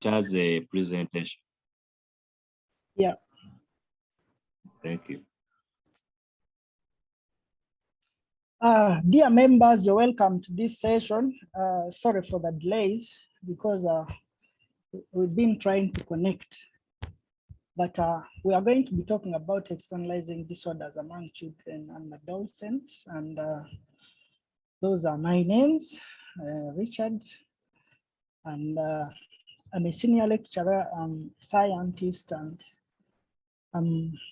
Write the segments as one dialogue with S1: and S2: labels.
S1: as a presentation.
S2: Yeah.
S1: Thank you.
S2: Dear members, you're welcome to this session. Sorry for the delays because we've been trying to connect, but we are going to be talking about externalizing disorders among children and adolescents. And those are my names, Richard, and I'm a senior lecturer, scientist, and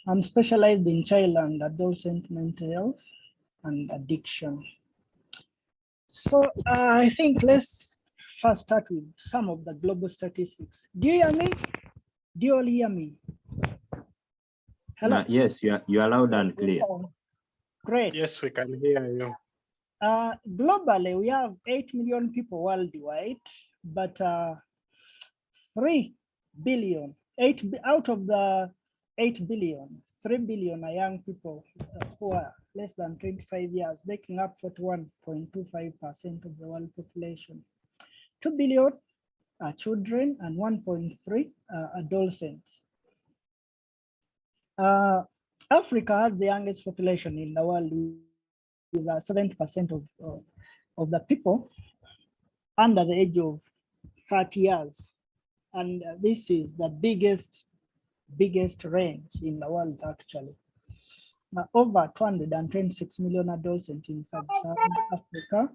S2: I'm specialized in child and adolescent mental health and addiction. So I think let's first start with some of the global statistics. Do you hear me? Do you all hear me? Hello?
S1: Yes, you are loud and clear.
S2: Great.
S3: Yes, we can hear you.
S2: Globally, we have 8 million people worldwide, but 3 billion, out of the 8 billion, 3 billion are young people who are less than 25 years, making up 41.25% of the world population. 2 billion are children and 1.3 adolescents. Africa has the youngest population in the world, with 70% of the people under the age of 30 years. And this is the biggest range in the world, actually. Over 226 million adolescents in sub-Saharan Africa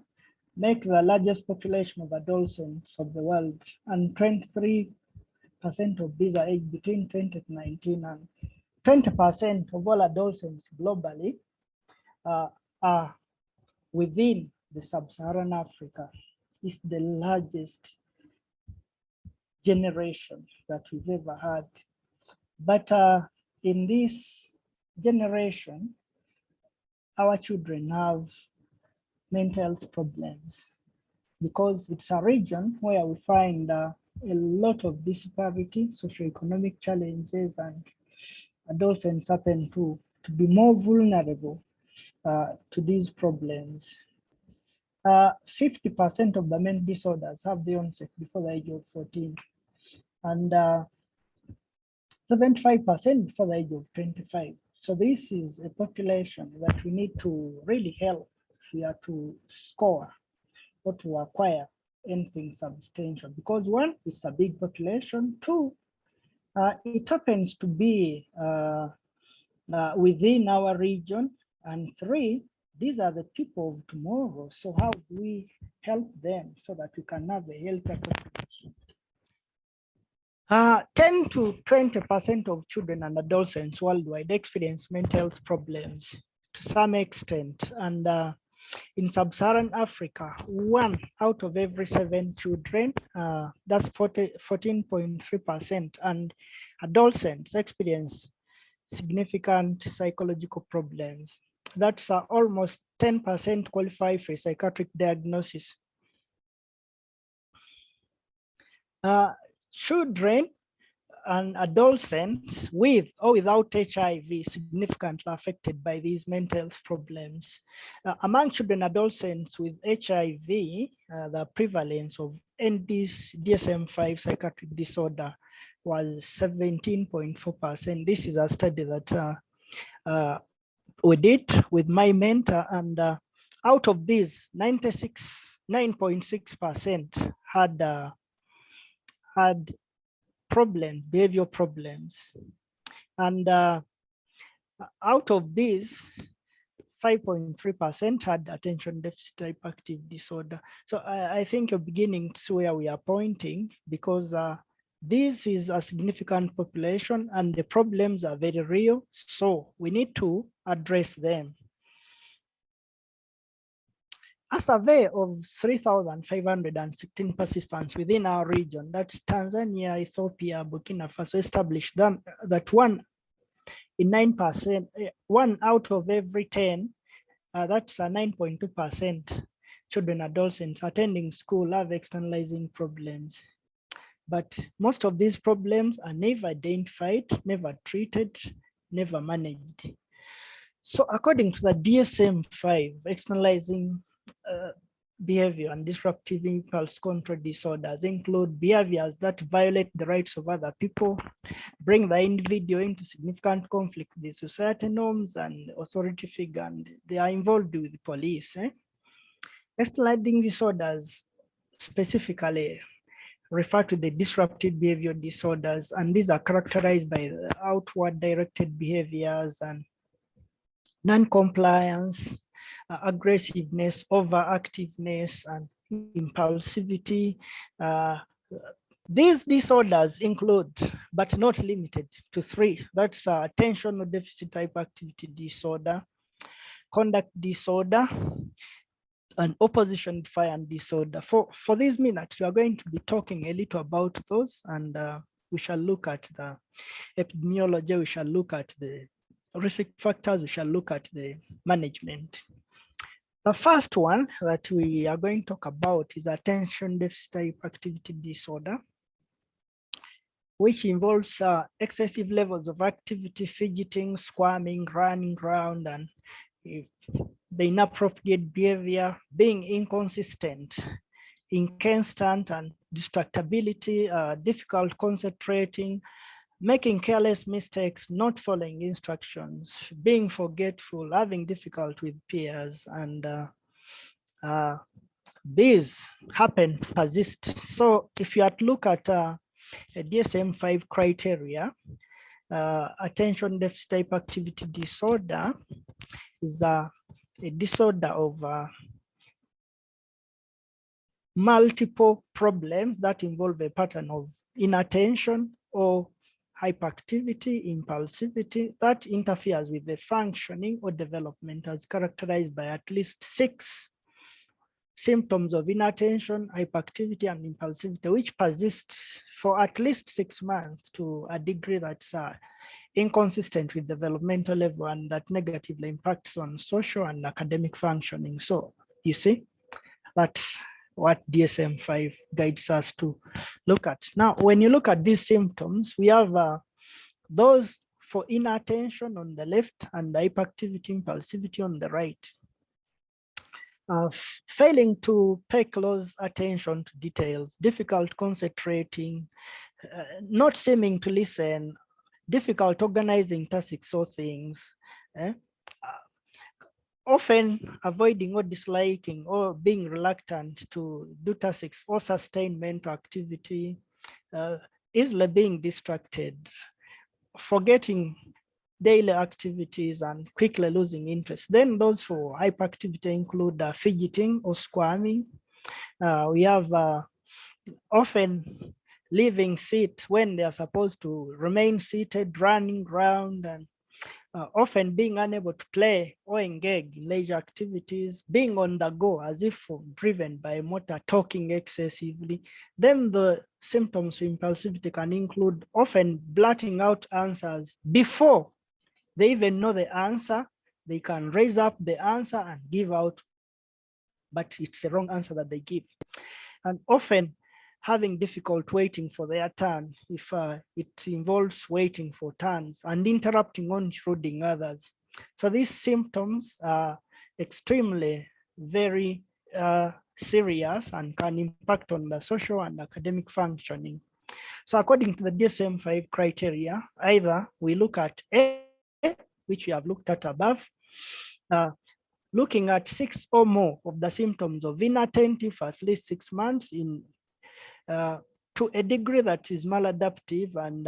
S2: make the largest population of adolescents of the world, and 23% of these are aged between 20 to 19, and 20% of all adolescents globally are within the sub-Saharan Africa. It's the largest generation that we've ever had. But in this generation, our children have mental health problems because it's a region where we find a lot of disparity, socioeconomic challenges, and adolescents happen to be more vulnerable to these problems. 50% of the mental disorders have the onset before the age of 14, and 75% before the age of 25. So this is a population that we need to really help if we are to score or to acquire anything substantial, because one, it's a big population. Two, it happens to be within our region. And three, these are the people of tomorrow. So how do we help them so that we can have a healthier population? 10 to 20% of children and adolescents worldwide experience mental health problems to some extent. And in sub-Saharan Africa, 1 out of every 7 children, that's 14.3%, and adolescents experience significant psychological problems. That's almost 10% qualify for a psychiatric diagnosis. Children and adolescents with or without HIV significantly affected by these mental health problems. Among children and adolescents with HIV, the prevalence of DSM-5 psychiatric disorder was 17.4%. This is a study that we did with my mentor, and out of these, 9.6% had problems, behavioral problems. And out of these, 5.3% had attention deficit hyperactive disorder. So I think you're beginning to see where we are pointing, because this is a significant population and the problems are very real. So we need to address them. A survey of 3,516 participants within our region, that's Tanzania, Ethiopia, Burkina Faso, established that 1 out of every 10, that's 9.2% children and adolescents attending school have externalizing problems. But most of these problems are never identified, never treated, never managed. So according to the DSM-5 externalizing behavior and disruptive impulse control disorders include behaviors that violate the rights of other people, bring the individual into significant conflict with society norms and authority figure, and they are involved with the police. Externalizing disorders specifically refer to the disruptive behavior disorders, and these are characterized by the outward directed behaviors and non-compliance, aggressiveness, overactiveness, and impulsivity. These disorders include, but not limited to, 3. That's attentional deficit hyperactivity disorder, conduct disorder, and opposition defiant disorder. For these minutes, we are going to be talking a little about those, and we shall look at the epidemiology, we shall look at the risk factors, we shall look at the management. The first one that we are going to talk about is attention deficit hyperactivity disorder, which involves excessive levels of activity, fidgeting, squirming, running around, and the inappropriate behavior, being inconsistent, inconstant, and distractibility, difficult concentrating, making careless mistakes, not following instructions, being forgetful, having difficulty with peers, and these happen, persist. So if you had to look at a DSM-5 criteria, attention deficit hyperactivity disorder is a disorder of multiple problems that involve a pattern of inattention or hyperactivity, impulsivity that interferes with the functioning or development, as characterized by at least 6 symptoms of inattention, hyperactivity, and impulsivity, which persists for at least 6 months to a degree that's inconsistent with developmental level and that negatively impacts on social and academic functioning. So you see, that's what DSM-5 guides us to look at. Now, when you look at these symptoms, we have those for inattention on the left and hyperactivity, impulsivity on the right. Failing to pay close attention to details, difficult concentrating, not seeming to listen, difficult organizing tasks or things, often avoiding or disliking or being reluctant to do tasks or sustain mental activity, easily being distracted, forgetting daily activities, and quickly losing interest. Then those for hyperactivity include fidgeting or squirming. We have often leaving seat when they are supposed to remain seated, running around, and often being unable to play or engage in leisure activities, being on the go as if driven by a motor, talking excessively. Then the symptoms of impulsivity can include often blurting out answers before they even know the answer. They can raise up the answer and give out, but it's the wrong answer that they give. And often having difficult waiting for their turn if it involves waiting for turns, and interrupting or intruding others. So these symptoms are extremely very serious and can impact on the social and academic functioning. So according to the DSM-5 criteria, either we look at A, which we have looked at above, looking at 6 or more of the symptoms of inattentive for at least 6 months in to a degree that is maladaptive, and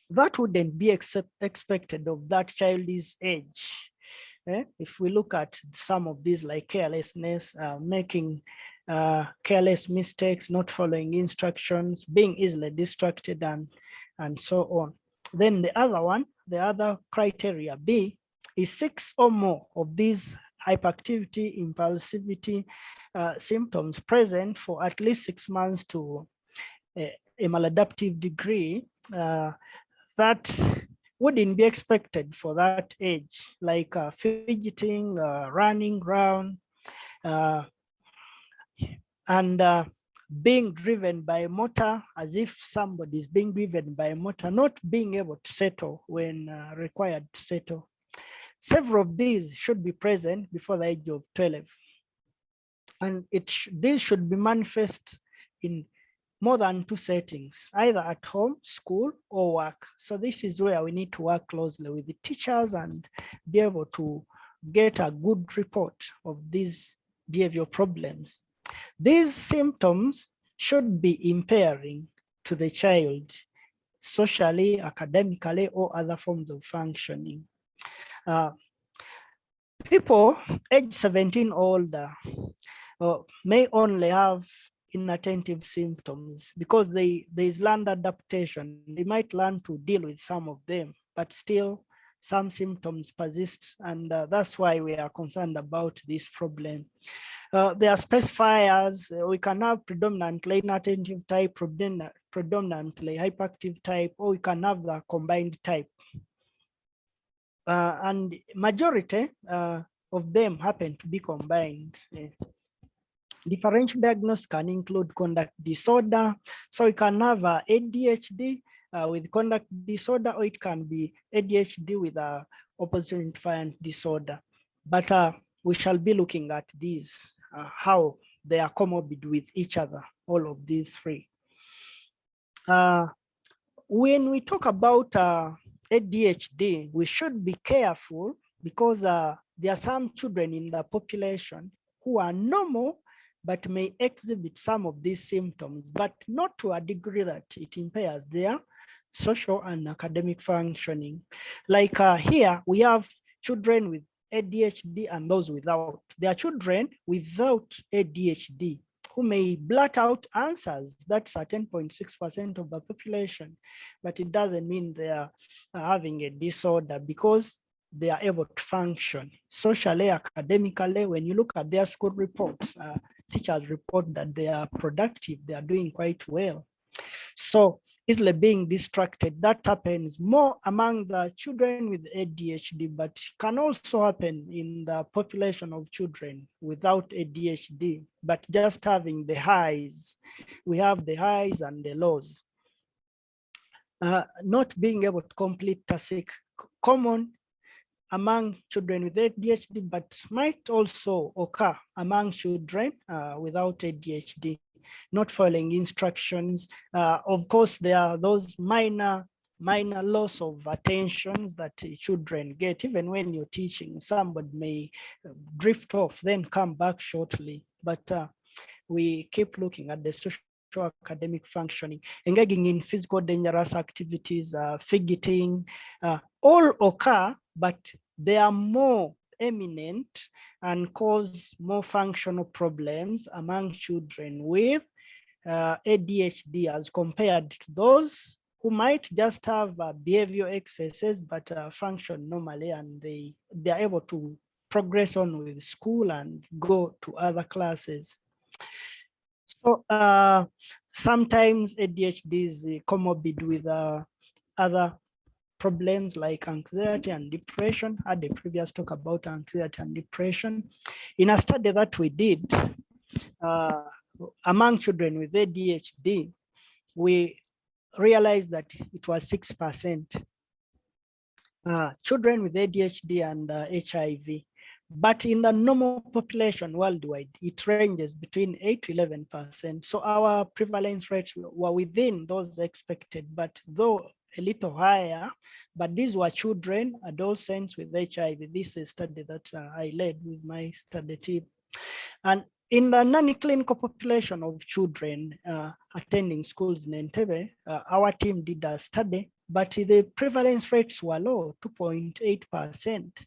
S2: that wouldn't be expected of that child's age. If we look at some of these, like carelessness, making careless mistakes, not following instructions, being easily distracted, and so on. Then the other one, the other criteria B, is 6 or more of these hyperactivity, impulsivity symptoms present for at least 6 months to a maladaptive degree that wouldn't be expected for that age, like fidgeting, running around, and being driven by a motor, as if somebody is being driven by a motor, not being able to settle when required to settle. Several of these should be present before the age of 12. And this should be manifest in more than 2 settings, either at home, school, or work. So this is where we need to work closely with the teachers and be able to get a good report of these behavioral problems. These symptoms should be impairing to the child socially, academically, or other forms of functioning. People age 17 older may only have inattentive symptoms because there is learned adaptation. They might learn to deal with some of them, but still some symptoms persist, and that's why we are concerned about this problem. There are specifiers. We can have predominantly inattentive type, predominantly hyperactive type, or we can have the combined type. And majority of them happen to be combined. Differential diagnosis can include conduct disorder. So we can have ADHD with conduct disorder, or it can be ADHD with oppositional defiant disorder. But we shall be looking at these, how they are comorbid with each other, all of these three. When we talk about ADHD, we should be careful because there are some children in the population who are normal but may exhibit some of these symptoms, but not to a degree that it impairs their social and academic functioning. Like here, we have children with ADHD and those without. There are children without ADHD who may blurt out answers. That's 10.6% of the population, but it doesn't mean they are having a disorder because they are able to function socially, academically. When you look at their school reports, teachers report that they are productive, they are doing quite well. So easily being distracted, that happens more among the children with ADHD, but can also happen in the population of children without ADHD, but just having the highs. We have the highs and the lows. Not being able to complete tasks, common among children with ADHD, but might also occur among children without ADHD. Not following instructions. Of course, there are those minor loss of attention that children get. Even when you're teaching, somebody may drift off, then come back shortly. But we keep looking at the social academic functioning, engaging in physical dangerous activities, fidgeting, all occur, but they are more eminent and cause more functional problems among children with ADHD as compared to those who might just have behavioral excesses but function normally, and they are able to progress on with school and go to other classes. So sometimes ADHD is comorbid with other problems like anxiety and depression. I had a previous talk about anxiety and depression. In a study that we did among children with ADHD, we realized that it was 6%. Children with ADHD and HIV. But in the normal population worldwide, it ranges between 8 to 11%. So our prevalence rates were within those expected, but though a little higher. But these were children, adolescents with HIV. This is a study that I led with my study team. And in the non-clinical population of children attending schools in Entebbe, our team did a study, but the prevalence rates were low, 2.8%.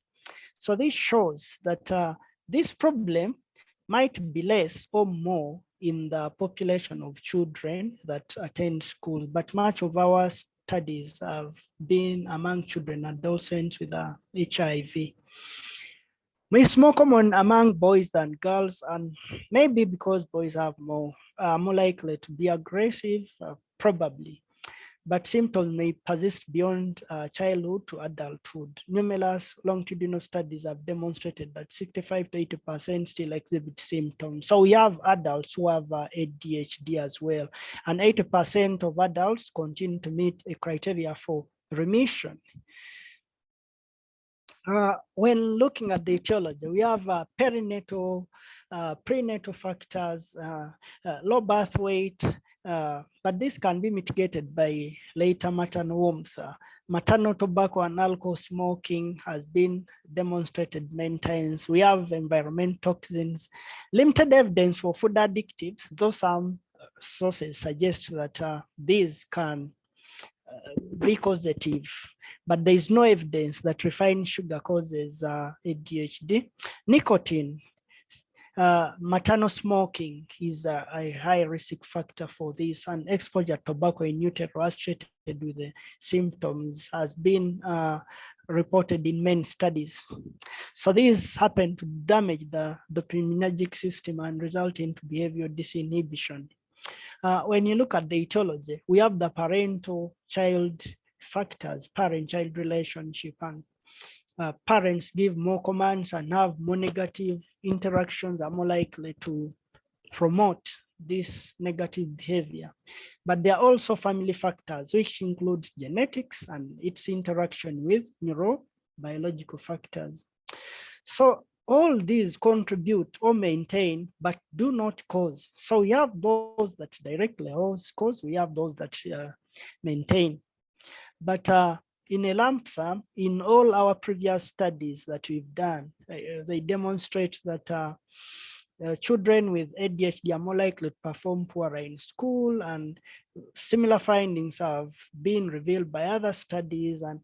S2: So this shows that this problem might be less or more in the population of children that attend schools, but much of our studies have been among children and adolescents with HIV. It's more common among boys than girls, and maybe because boys have more likely to be aggressive, probably. But symptoms may persist beyond childhood to adulthood. Numerous longitudinal studies have demonstrated that 65 to 80% still exhibit symptoms. So we have adults who have ADHD as well, and 80% of adults continue to meet a criteria for remission. When looking at the etiology, we have perinatal prenatal factors, low birth weight, but this can be mitigated by later maternal warmth. Maternal tobacco and alcohol smoking has been demonstrated many times. We have environmental toxins, limited evidence for food additives, though some sources suggest that these can be causative, but there is no evidence that refined sugar causes ADHD. Nicotine, maternal smoking is a high risk factor for this, and exposure to tobacco in utero associated with the symptoms has been reported in many studies. So these happen to damage the dopaminergic system and result into behavioral disinhibition. When you look at the etiology, we have the parental-child factors, parent-child relationship, and parents give more commands and have more negative interactions, are more likely to promote this negative behavior. But there are also family factors, which includes genetics and its interaction with neurobiological factors. So all these contribute or maintain, but do not cause. So we have those that directly cause, we have those that maintain. But in a lump sum, in all our previous studies that we've done, they demonstrate that children with ADHD are more likely to perform poorer in school, and similar findings have been revealed by other studies. And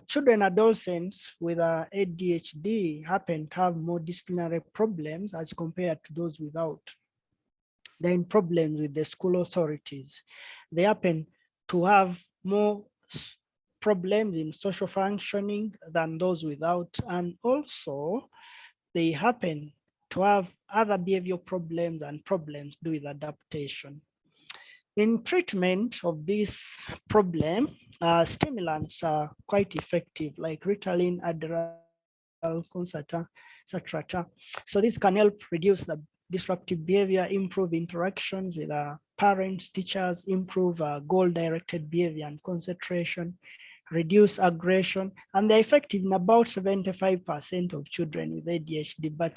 S2: children, adolescents with ADHD happen to have more disciplinary problems as compared to those without. Then problems with the school authorities. They happen to have more problems in social functioning than those without, and also they happen to have other behavioral problems and problems to do with adaptation. In treatment of this problem, stimulants are quite effective, like Ritalin, Adderall, Concerta, etc. So this can help reduce the disruptive behavior, improve interactions with parents, teachers, improve goal-directed behavior and concentration, reduce aggression, and they're effective in about 75% of children with ADHD, but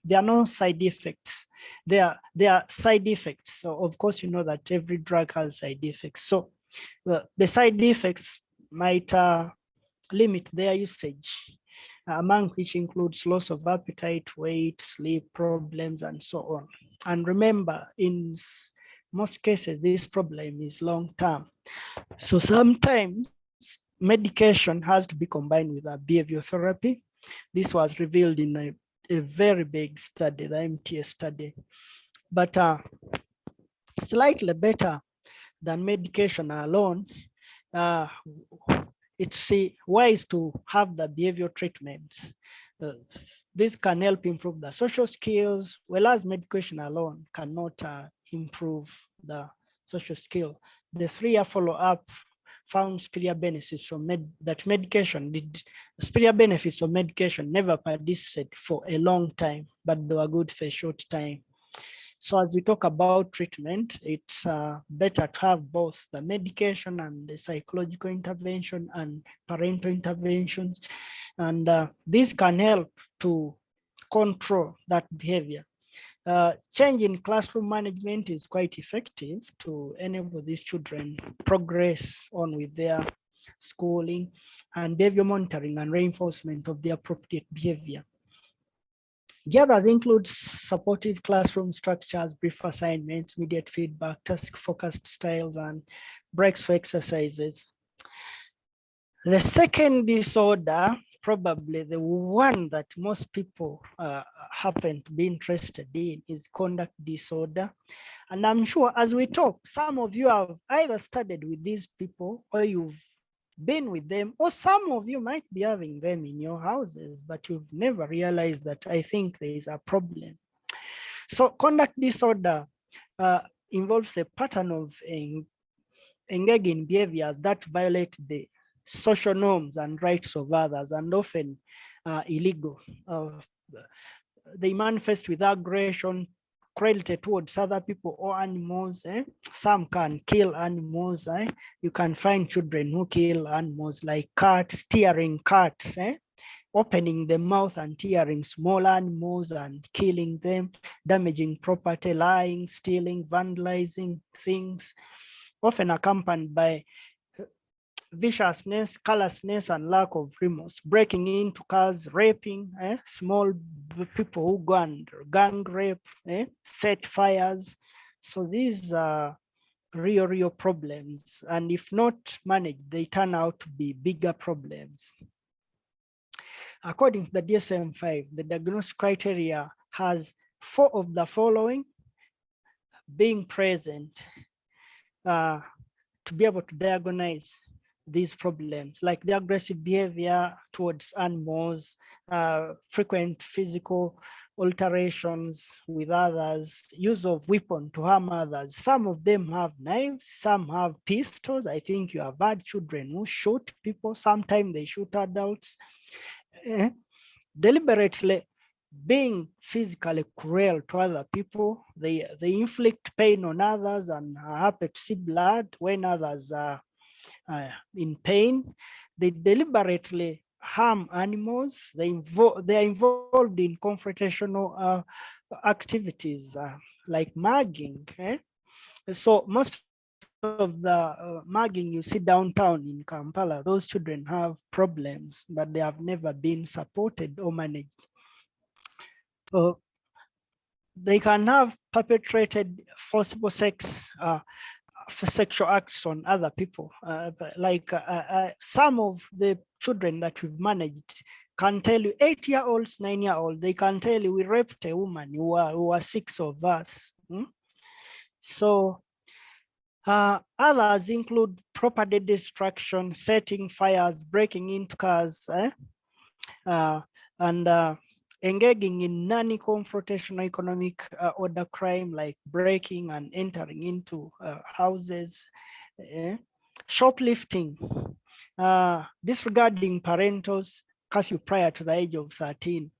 S2: there are no side effects. There are side effects. So of course, you know that every drug has side effects. So the side effects might limit their usage, among which includes loss of appetite, weight, sleep problems, and so on. And remember, in most cases, this problem is long-term. So sometimes medication has to be combined with a behavioral therapy. This was revealed in a very big study, the MTS study. But slightly better than medication alone. It's wise to have the behavioral treatments. This can help improve the social skills, whereas medication alone cannot improve the social skill. The 3-year follow-up found superior benefits from superior benefits of medication never persisted for a long time, but they were good for a short time. So as we talk about treatment, it's better to have both the medication and the psychological intervention and parental interventions. And this can help to control that behavior. Change in classroom management is quite effective to enable these children progress on with their schooling, and behavior monitoring and reinforcement of the appropriate behavior. The others include supportive classroom structures, brief assignments, immediate feedback, task-focused styles, and breaks for exercises. The second disorder, probably the one that most people happen to be interested in, is conduct disorder. And I'm sure as we talk, some of you have either studied with these people or you've been with them, or some of you might be having them in your houses, but you've never realized that I think there is a problem. So conduct disorder involves a pattern of engaging behaviors that violate the social norms and rights of others, and often illegal. They manifest with aggression, cruelty towards other people or animals. Some can kill animals. You can find children who kill animals like cats, tearing cats. opening the mouth and tearing small animals and killing them, damaging property, lying, stealing, vandalizing things, often accompanied by viciousness, callousness, and lack of remorse, breaking into cars, raping, small people who go and gang rape, set fires. So these are real problems. And if not managed, they turn out to be bigger problems. According to the DSM-5, the diagnostic criteria has 4 of the following being present to be able to diagnose these problems, like the aggressive behavior towards animals, frequent physical alterations with others, use of weapon to harm others. Some of them have knives, some have pistols. I think you have had children who shoot people. Sometimes they shoot adults. Deliberately being physically cruel to other people. They inflict pain on others and are happy to see blood when others are in pain. They deliberately harm animals. They are involved in confrontational activities like mugging. So most of the mugging you see downtown in Kampala, those children have problems, but they have never been supported or managed. They can have perpetrated forcible sexual acts on other people. Some of the children that we've managed can tell you, 8-year-olds, 9-year-olds, they can tell you we raped a woman, who were 6 of us. So others include property destruction, setting fires, breaking into cars, and engaging in non-confrontational economic order crime like breaking and entering into houses, shoplifting, disregarding parentals curfew prior to the age of 13,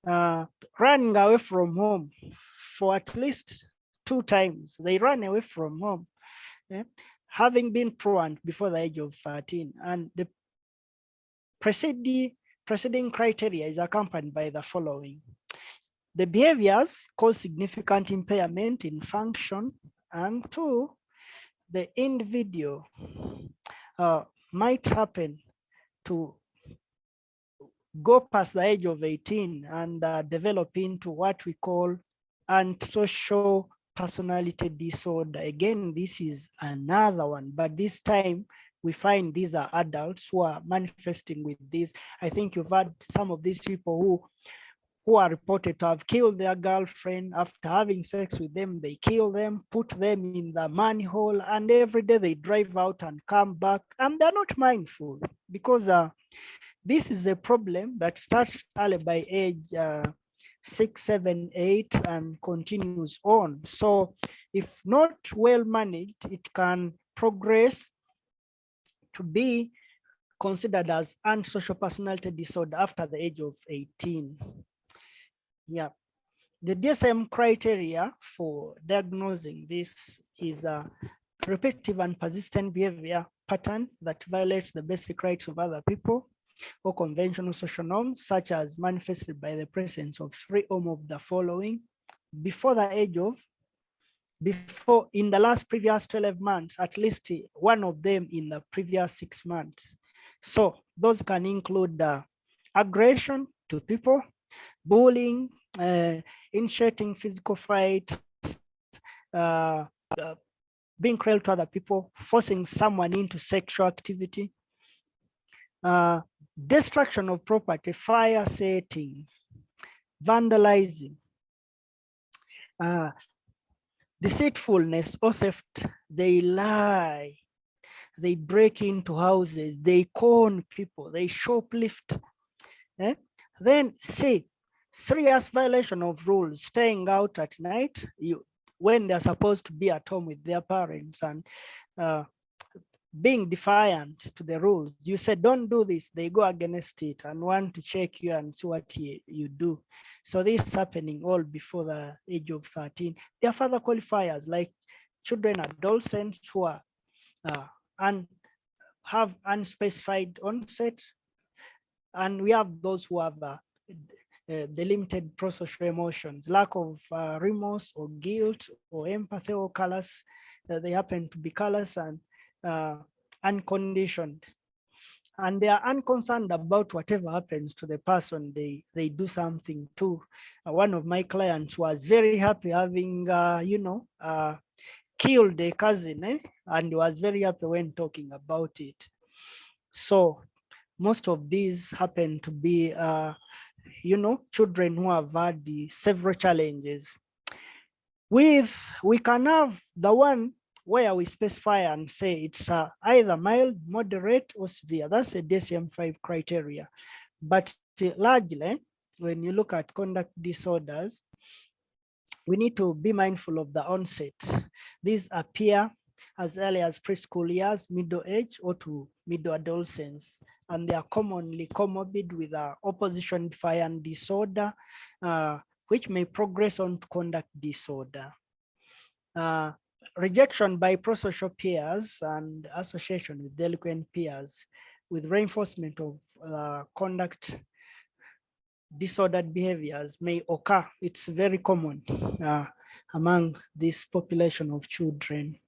S2: running away from home for at least 2 times. They ran away from home, having been truant before the age of 13. And the preceding criteria is accompanied by the following. The behaviors cause significant impairment in function, and 2, the individual might happen to go past the age of 18 and develop into what we call antisocial personality disorder. Again, this is another one, but this time we find these are adults who are manifesting with this. I think you've had some of these people who are reported to have killed their girlfriend. After having sex with them, they kill them, put them in the manhole, and every day they drive out and come back, and they're not mindful, because this is a problem that starts early by age 6, 7, 8 and continues on. So if not well managed, it can progress to be considered as antisocial personality disorder after the age of 18. Yeah, the DSM criteria for diagnosing this is a repetitive and persistent behavior pattern that violates the basic rights of other people or conventional social norms, such as manifested by the presence of 3 or more of the following in the last previous 12 months, at least one of them in the previous 6 months. So those can include aggression to people, bullying, initiating physical fights, being cruel to other people, forcing someone into sexual activity, destruction of property, fire setting, vandalizing, deceitfulness or theft. They lie, they break into houses, they con people, they shoplift. Then C, serious violation of rules, staying out at night when they're supposed to be at home with their parents, and being defiant to the rules. You said, don't do this, they go against it and want to check you and see what you do. So this is happening all before the age of 13. There are further qualifiers like children, adolescents who are have unspecified onset, and we have those who have the limited pro-social emotions, lack of remorse or guilt or empathy or callous. They happen to be callous and unconditioned. And they are unconcerned about whatever happens to the person they do something to. One of my clients was very happy having, killed a cousin, and was very happy when talking about it. So most of these happen to be, children who have had several challenges. We can have the one where we specify and say it's either mild, moderate, or severe. That's a DSM-5 criteria. But largely, when you look at conduct disorders, we need to be mindful of the onset. These appear as early as preschool years, middle age, or to middle adolescence. And they are commonly comorbid with opposition defiant disorder, which may progress on to conduct disorder. Rejection by prosocial peers and association with delinquent peers with reinforcement of conduct disordered behaviors may occur. It's very common among this population of children.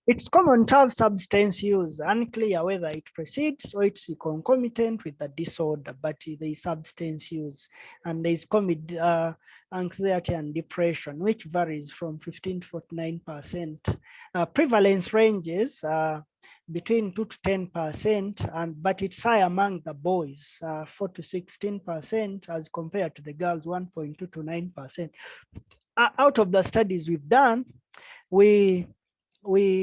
S2: It's common to have substance use, unclear whether it precedes or it's concomitant with the disorder, but there is substance use, and there is anxiety and depression, which varies from 15 to 49%. Prevalence ranges between 2 to 10%, but it's high among the boys, 4 to 16%, as compared to the girls, 1.2 to 9%. Out of the studies we've done, we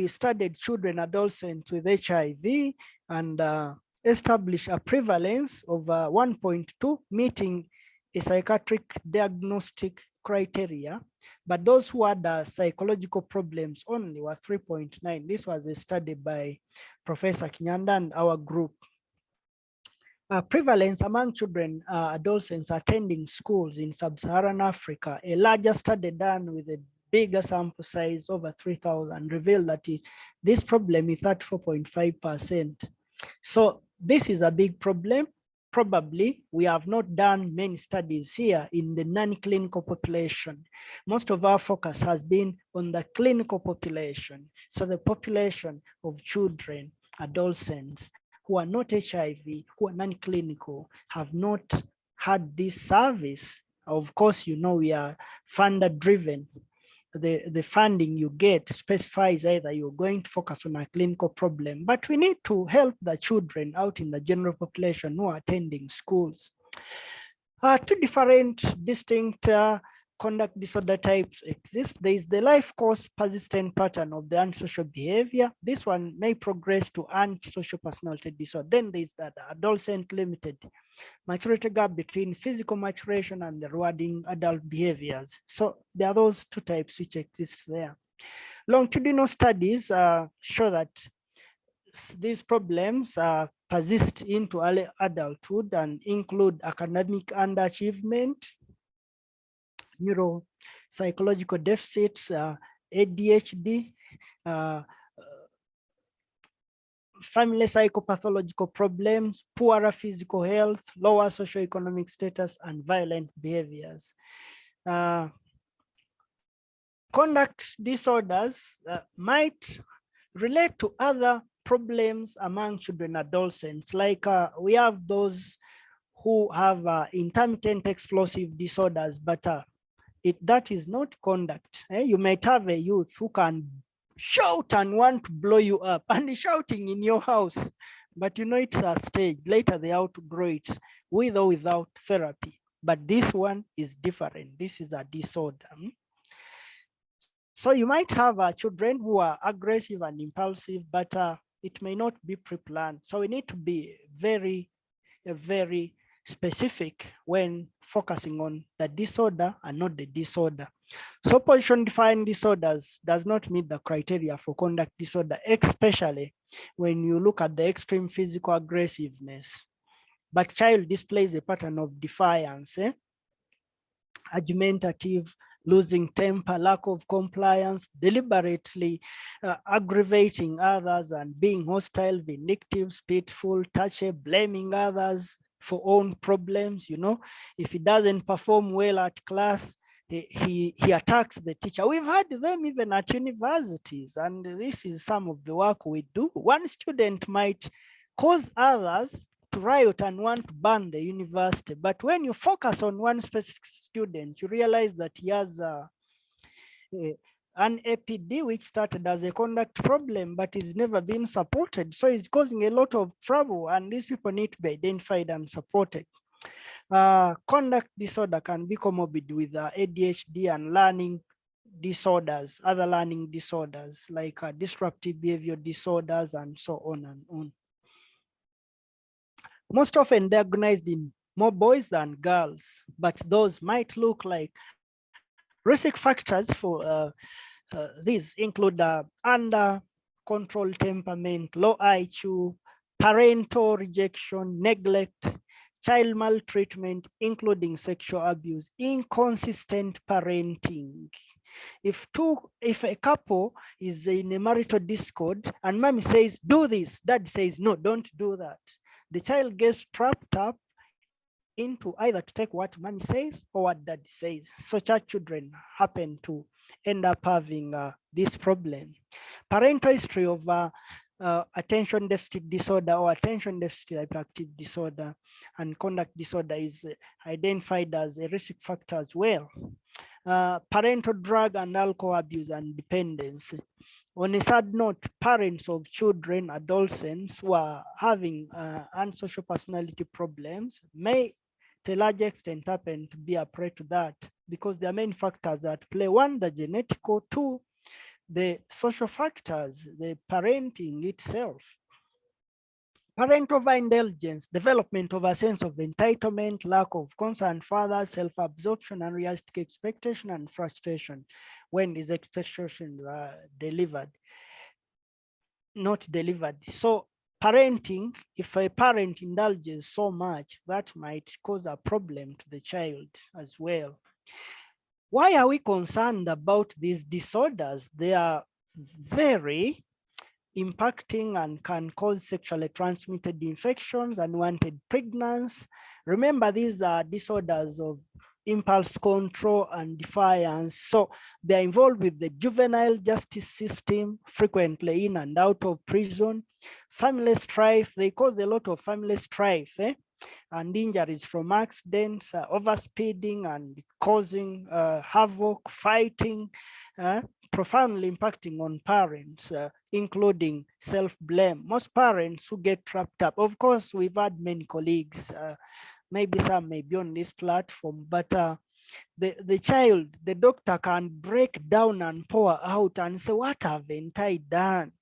S2: studied children, adolescents with HIV, and established a prevalence of 1.2, meeting a psychiatric diagnostic criteria. But those who had psychological problems only were 3.9. This was a study by Professor Kinyanda and our group. Prevalence among children, adolescents attending schools in sub-Saharan Africa, a larger study done with a bigger sample size, over 3,000, revealed that this problem is 34.5%. So this is a big problem. Probably we have not done many studies here in the non-clinical population. Most of our focus has been on the clinical population. So the population of children, adolescents who are not HIV, who are non-clinical, have not had this service. Of course, we are funder driven. The funding you get specifies either you're going to focus on a clinical problem, but we need to help the children out in the general population who are attending schools. Two different distinct conduct disorder types exist. There is the life course persistent pattern of the antisocial behavior. This one may progress to antisocial personality disorder. Then there is that adolescent limited maturity gap between physical maturation and the rewarding adult behaviors. So there are those two types which exist there. Longitudinal studies show that these problems persist into early adulthood and include academic underachievement, neuropsychological deficits, ADHD, family psychopathological problems, poorer physical health, lower socioeconomic status, and violent behaviors. Conduct disorders might relate to other problems among children and adolescents, like we have those who have intermittent explosive disorders, but that is not conduct. You might have a youth who can shout and want to blow you up, and he's shouting in your house, but it's a stage. Later they outgrow it with or without therapy. But this one is different. This is a disorder. So you might have children who are aggressive and impulsive, but it may not be pre-planned. So we need to be very specific when focusing on the disorder and not the disorder. So position-defined disorders does not meet the criteria for conduct disorder, especially when you look at the extreme physical aggressiveness. But child displays a pattern of defiance, argumentative, losing temper, lack of compliance, deliberately aggravating others, and being hostile, vindictive, spiteful, touchy, blaming others, for own problems. You know, if he doesn't perform well at class, he attacks the teacher. We've had them even at universities, and this is some of the work we do. One student might cause others to riot and want to burn the university, but when you focus on one specific student, you realize that he has an EPD which started as a conduct problem but is never been supported. So it's causing a lot of trouble, and these people need to be identified and supported. Conduct disorder can be comorbid with ADHD and learning disorders, other learning disorders like disruptive behavior disorders and so on and on. Most often diagnosed in more boys than girls, but those might look like risk factors for these include under control temperament, low IQ, parental rejection, neglect, child maltreatment, including sexual abuse, inconsistent parenting. If a couple is in a marital discord and mommy says, do this, dad says, no, don't do that, the child gets trapped up into either to take what mommy says or what dad says. Such children happen to end up having this problem. Parental history of attention deficit disorder or attention deficit hyperactive disorder and conduct disorder is identified as a risk factor as well. Parental drug and alcohol abuse and dependency. On a sad note, parents of children, adolescents who are having antisocial personality problems may to a large extent happen to be a prey to that, because there are many factors at play. One, the genetic, or two, the social factors, the parenting itself. Parental overindulgence, development of a sense of entitlement, lack of concern further, self-absorption, unrealistic expectation, and frustration when these expectations are not delivered. So parenting, if a parent indulges so much, that might cause a problem to the child as well. Why are we concerned about these disorders? They are very impacting and can cause sexually transmitted infections, unwanted pregnancy. Remember, these are disorders of impulse control and defiance. So they're involved with the juvenile justice system, frequently in and out of prison. Family strife, they cause a lot of family strife and injuries from accidents, overspeeding and causing havoc, fighting, profoundly impacting on parents, including self-blame. Most parents who get trapped up, of course, we've had many colleagues, maybe some may be on this platform, but the child, the doctor can break down and pour out and say, what haven't I done?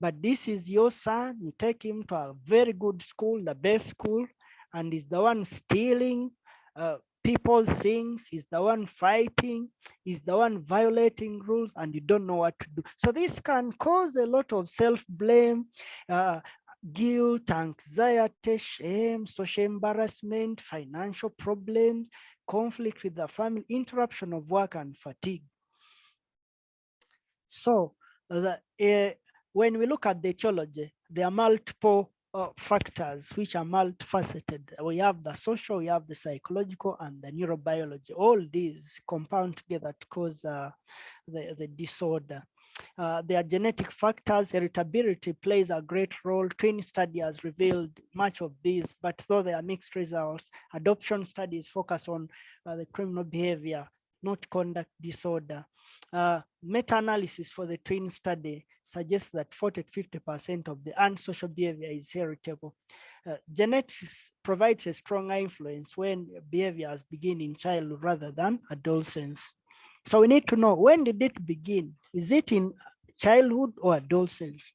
S2: But this is your son, you take him to a very good school, the best school, and he's the one stealing people's things, he's the one fighting, he's the one violating rules, and you don't know what to do. So this can cause a lot of self-blame, guilt, anxiety, shame, social embarrassment, financial problems, conflict with the family, interruption of work, and fatigue. So when we look at the etiology, there are multiple factors which are multifaceted. We have the social, we have the psychological, and the neurobiology. All these compound together to cause the disorder. There are genetic factors. Heritability plays a great role. Twin study has revealed much of this, but though there are mixed results, adoption studies focus on the criminal behavior, not conduct disorder. Meta-analysis for the twin study suggests that 40 to 50% of the antisocial behavior is heritable. Genetics provides a strong influence when behaviors begin in childhood rather than adolescence. So we need to know, when did it begin? Is it in childhood or adolescence?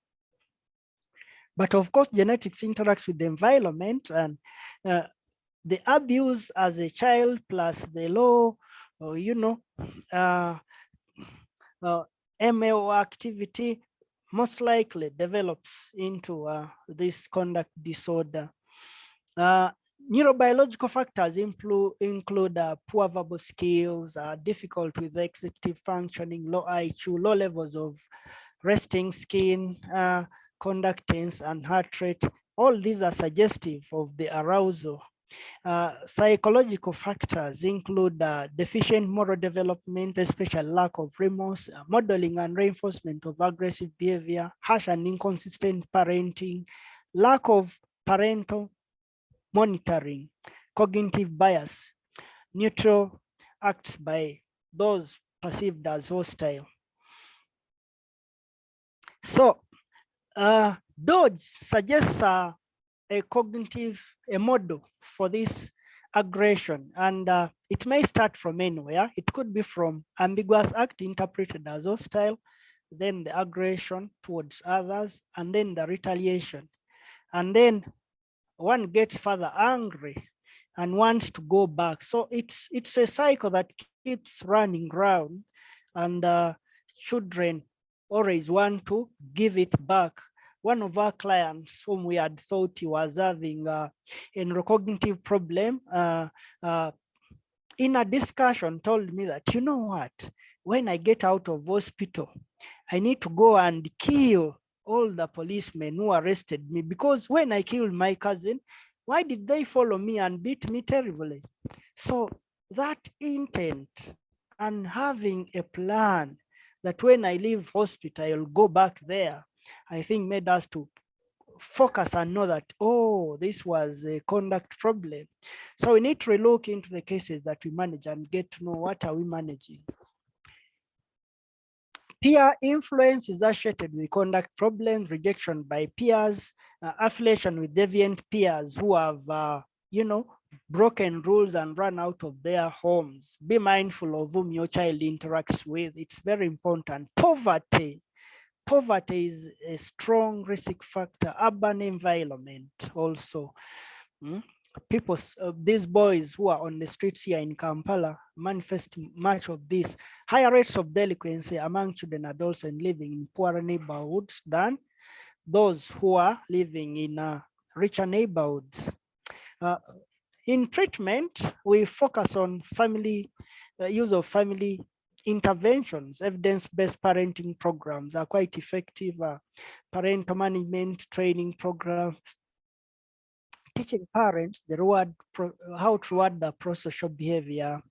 S2: But of course, genetics interacts with the environment, and the abuse as a child plus the low, ML activity most likely develops into this conduct disorder. Neurobiological factors include poor verbal skills, difficult with executive functioning, low IQ, low levels of resting skin, conductance, and heart rate, All these are suggestive of the arousal. Psychological factors include deficient moral development, especially lack of remorse, modeling and reinforcement of aggressive behavior, harsh and inconsistent parenting, lack of parental monitoring, cognitive bias, neutral acts by those perceived as hostile. So Dodge suggests a model for this aggression, and it may start from anywhere. It could be from ambiguous act interpreted as hostile, then the aggression towards others, and then the retaliation. And then one gets further angry and wants to go back. So it's a cycle that keeps running round, and children always want to give it back. One of our clients whom we had thought he was having a neurocognitive problem, in a discussion told me that, you know what, when I get out of hospital, I need to go and kill all the policemen who arrested me, because when I killed my cousin, why did they follow me and beat me terribly? So that intent and having a plan that when I leave hospital, I'll go back there, I think made us to focus and know that, oh, this was a conduct problem. So we need to look into the cases that we manage and get to know what are we managing. Peer influence is associated with conduct problems, rejection by peers, affiliation with deviant peers who have, broken rules and run out of their homes. Be mindful of whom your child interacts with. It's very important. Poverty is a strong risk factor. Urban environment also. People, these boys who are on the streets here in Kampala manifest much of this. Higher rates of delinquency among children and adolescents living in poorer neighborhoods than those who are living in richer neighborhoods. In treatment, we focus on family, use of family interventions. Evidence-based parenting programs are quite effective. Parental management training programs, teaching parents how to reward the pro-social behavior.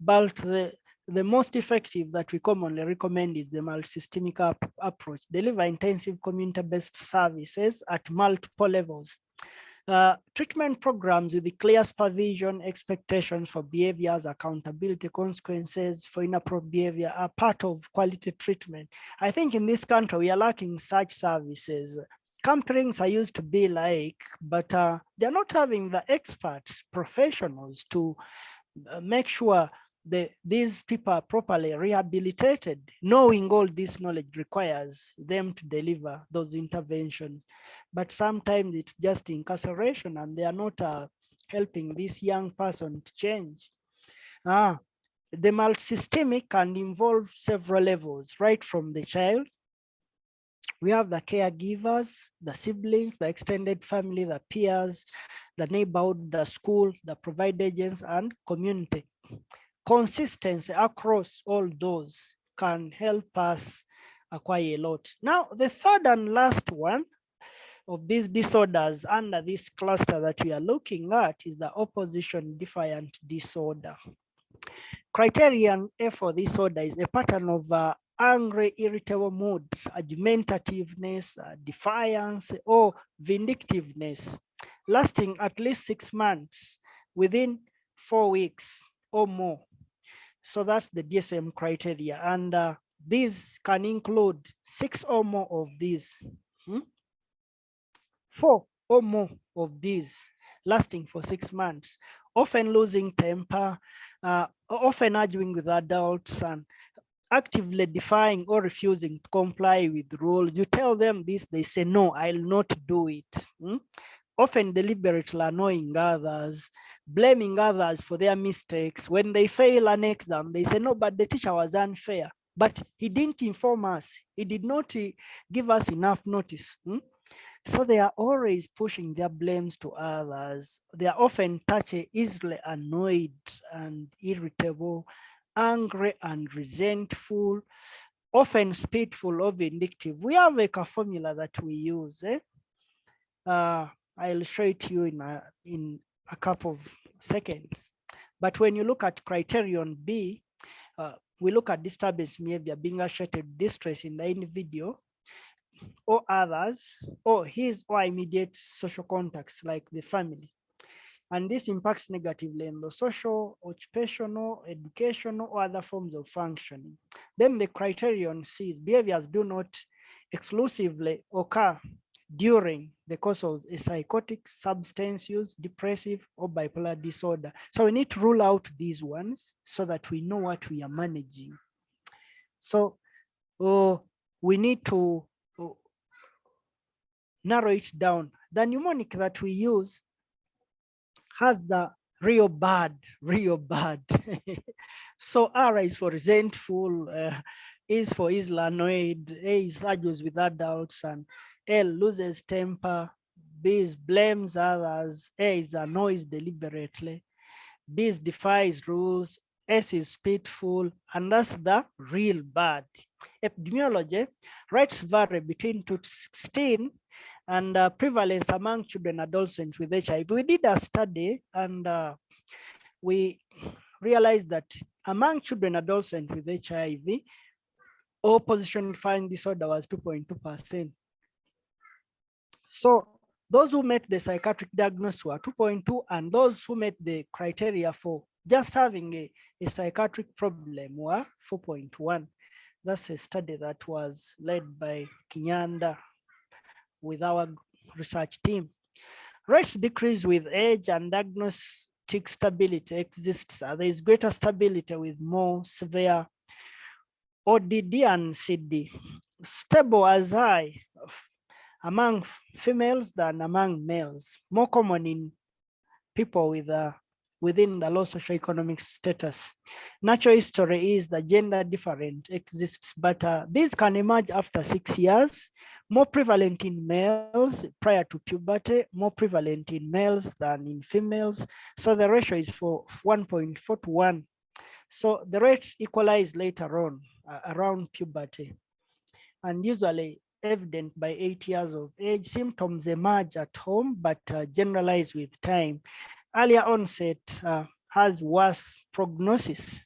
S2: But the most effective that we commonly recommend is the multisystemic approach. Deliver intensive community-based services at multiple levels. Treatment programs with the clear supervision, expectations for behaviors, accountability, consequences for inappropriate behavior are part of quality treatment. I think in this country, we are lacking such services. Campings are used to be like, but they're not having the experts, professionals to make sure that these people are properly rehabilitated. Knowing all this knowledge requires them to deliver those interventions. But sometimes it's just incarceration and they are not helping this young person to change. The multisystemic can involve several levels, right from the child. We have the caregivers, the siblings, the extended family, the peers, the neighborhood, the school, the provider agents, and community. Consistency across all those can help us acquire a lot. Now, the third and last one of these disorders under this cluster that we are looking at is the opposition defiant disorder. Criterion A for this disorder is a pattern of angry, irritable mood, argumentativeness, defiance, or vindictiveness, lasting at least 6 months within 4 weeks or more. So that's the DSM criteria. And these can include 6 or more of these, 4 or more of these, lasting for 6 months, often losing temper, often arguing with adults, and actively defying or refusing to comply with rules. You tell them this, they say, no, I'll not do it. Often deliberately annoying others, blaming others for their mistakes. When they fail an exam, they say, no, but the teacher was unfair. But he didn't inform us. He did not give us enough notice. So they are always pushing their blames to others. They are often touchy, easily annoyed and irritable, angry and resentful, often spiteful or vindictive. We have a formula that we use. I'll show it to you in a couple of seconds. But when you look at criterion B, we look at disturbance behavior being associated with distress in the individual or others, or his or immediate social contacts like the family. And this impacts negatively in the social, occupational, educational, or other forms of functioning. Then the criterion C, behaviors do not exclusively occur during the course of a psychotic, substance use, depressive, or bipolar disorder. So we need to rule out these ones so that we know what we are managing. So we need to narrow it down. The mnemonic that we use has the real bad. So R is for resentful, is for Islanoid, A is argues with adults, and L loses temper, B is blames others, A is annoys deliberately, D is defies rules, S is spiteful, and that's the real bad. Epidemiology rates vary between 2 to 16 and prevalence among children and adolescents with HIV. We did a study and we realized that among children and adolescents with HIV, opposition-defiant disorder was 2.2%. So those who met the psychiatric diagnosis were 2.2, and those who met the criteria for just having a psychiatric problem were 4.1. That's a study that was led by Kinyanda with our research team. Rates decrease with age and diagnostic stability exists. There is greater stability with more severe ODD and CD. Stable as high among females than among males. More common in people with within the low socioeconomic status. Natural history is the gender different exists, but these can emerge after 6 years. More prevalent in males prior to puberty, more prevalent in males than in females. So the ratio is for 1.4 to 1. So the rates equalize later on around puberty, and usually evident by 8 years of age. Symptoms emerge at home, but generalize with time. Earlier onset has worse prognosis.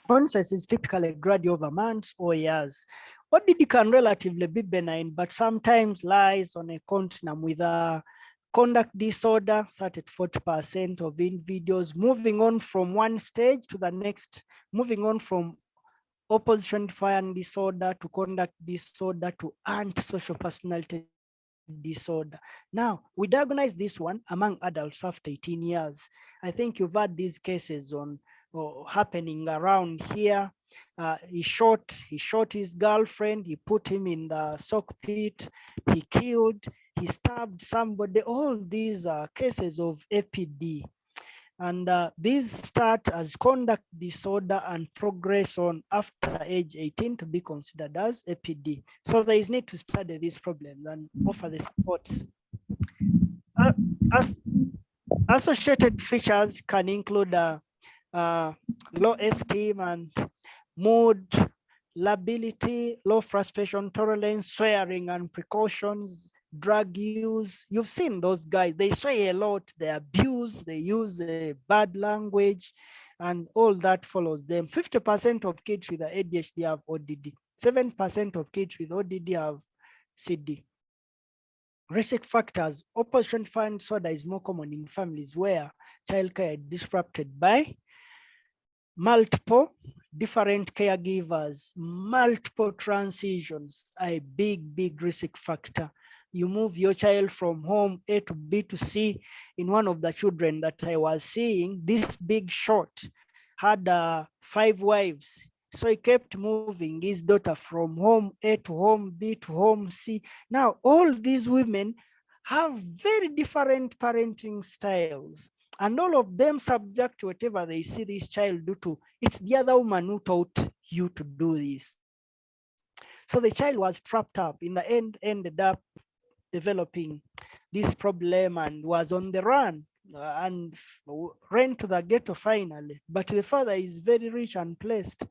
S2: Onset is typically gradual over months or years. ODD can relatively be benign, but sometimes lies on a continuum with a conduct disorder, 30 to 40% of individuals moving on from one stage to the next, moving on from opposition defiant disorder to conduct disorder to antisocial personality disorder. Now, we diagnose this one among adults after 18 years. I think you've had these cases on happening around here. He shot his girlfriend, he put him in the sock pit, he killed, he stabbed somebody. All these are cases of EPD. And these start as conduct disorder and progress on after age 18 to be considered as EPD. So there is need to study these problems and offer the supports. Associated features can include low esteem and mood, lability, low frustration tolerance, swearing and precautions, drug use. You've seen those guys, they swear a lot, they abuse, they use bad language, and all that follows them. 50% of kids with ADHD have ODD. 7% of kids with ODD have CD. Risk factors: opposition defiant disorder is more common in families where childcare is disrupted by multiple different caregivers. Multiple transitions are a big risk factor. You move your child from home A to B to C. In one of the children that I was seeing, this big shot had 5 wives. So he kept moving his daughter from home A to home B to home C. Now, all these women have very different parenting styles, and all of them subject to whatever they see this child do to. It's the other woman who taught you to do this. So the child was trapped up. In the end, ended up developing this problem and was on the run and ran to the ghetto finally. But the father is very rich and blessed,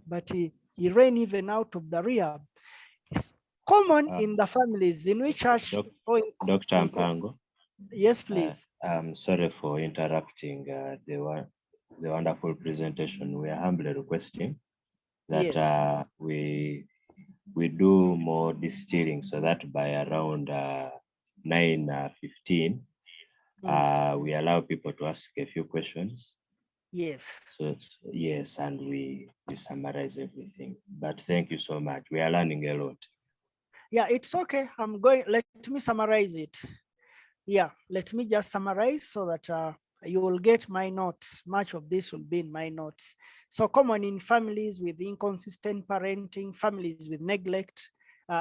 S2: but he ran even out of the rehab. common in the families in which church.
S1: Dr. Mpango.
S2: Yes, please.
S1: I'm sorry for interrupting the wonderful presentation. We are humbly requesting that
S2: Yes.
S1: we do more distilling so that by around 9:15 we allow people to ask a few questions.
S2: Yes.
S1: So yes, and we summarize everything. But thank you so much. We are learning a lot.
S2: Yeah, it's okay. Let me summarize it. Yeah, let me just summarize so that you will get my notes. Much of this will be in my notes. So common in families with inconsistent parenting, families with neglect,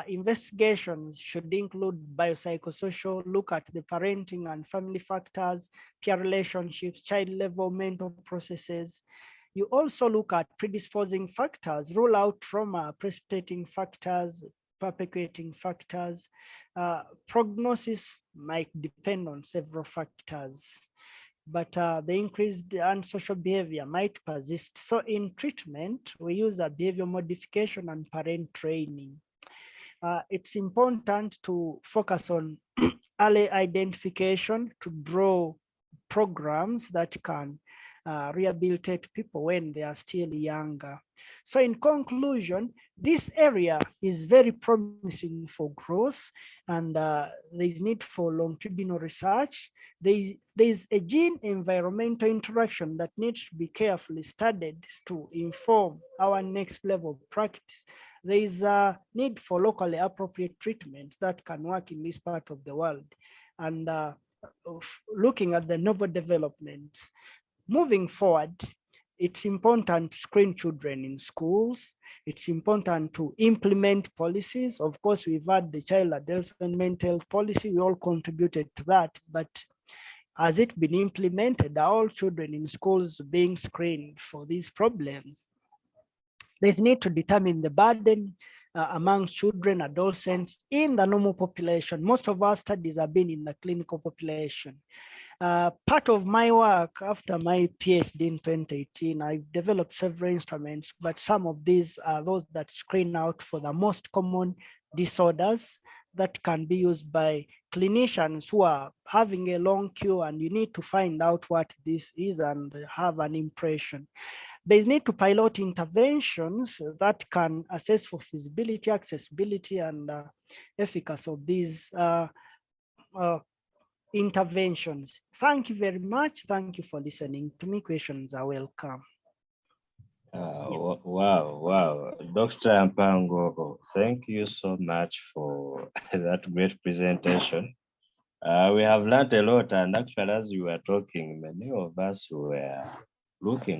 S2: investigations should include biopsychosocial, look at the parenting and family factors, peer relationships, child level mental processes. You also look at predisposing factors, rule out trauma, precipitating factors, perpetuating factors. Prognosis might depend on several factors, but the increased antisocial behavior might persist. So in treatment, we use a behavior modification and parent training. It's important to focus on early identification to draw programs that can rehabilitate people when they are still younger. So in conclusion, this area is very promising for growth, and there is need for longitudinal research. There is a gene environmental interaction that needs to be carefully studied to inform our next level practice. There is a need for locally appropriate treatments that can work in this part of the world. And looking at the novel developments, moving forward, it's important to screen children in schools. It's important to implement policies. Of course, we've had the child adolescent mental health policy. We all contributed to that, but has it been implemented? Are all children in schools being screened for these problems? There's need to determine the burden among children, adolescents in the normal population. Most of our studies have been in the clinical population. Part of my work after my PhD in 2018, I developed several instruments, but some of these are those that screen out for the most common disorders that can be used by clinicians who are having a long queue, and you need to find out what this is and have an impression. There's need to pilot interventions that can assess for feasibility, accessibility, and efficacy of these interventions. Thank you very much. Thank you for listening to me. Questions are welcome.
S1: Wow. Dr. Mpango, thank you so much for that great presentation. We have learned a lot, and actually, as you were talking, many of us were looking